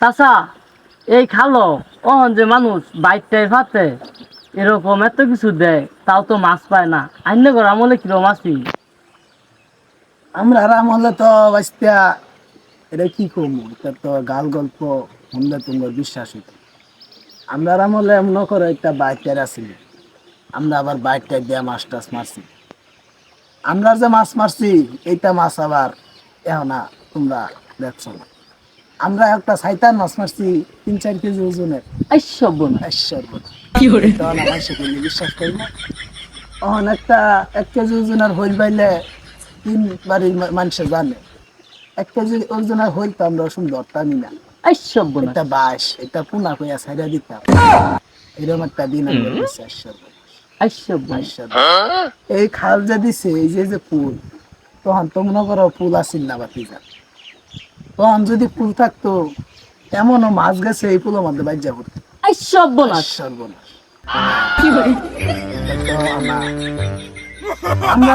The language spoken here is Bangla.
চাচা এই খালো ওহন যে মানুষ বাইকটাই ফাতে এরকম এত কিছু দেয় তাও তো মাছ পায় না আইনে ঘর আমলে কিরকম আছি আমরা আরাম হলে তো বাঁচতা এটা কি করবো, এটা তো গাল গল্প শুনলে তোমার বিশ্বাস হইতো। আমরা আরাম হলে এমন করে একটা বাইকটার আসিল, আমরা আবার বাইকটা দিয়ে মাছ টাছ মারছি। আমরা যে মাছ মারছি এইটা মাছ আবার এখন তোমরা দেখছো না। আমরা একটা সাইতান মাছ মারছি 3-4 কেজি ওজনের। আইসব বোন তখন আমার সেগুলি বিশ্বাস করি না। তখন একটা 1 কেজি ওজনের হইল পাইলে 3 বাড়ির মানুষে জানে 1 কেজি ওজনের হইল তো আমরা সুন্দর টানি না। আইসব বোন এটা বাস এটা পুনা কইয়া ছাইড়া দিতাম, এরকম একটা দিন আমরা বিশ্বাস করবো। আইসব বোন এই খাল যে দিছে এই যে যে পুল, তখন তো মনে করো পুল আসিল না বাতিজা, তখন যদি পুল থাকতো এমনও মাছ গেছে এই পুলের মধ্যে বাইজা পড়তো। আইসব বোন সর্বনাশ। এটা তো আমরা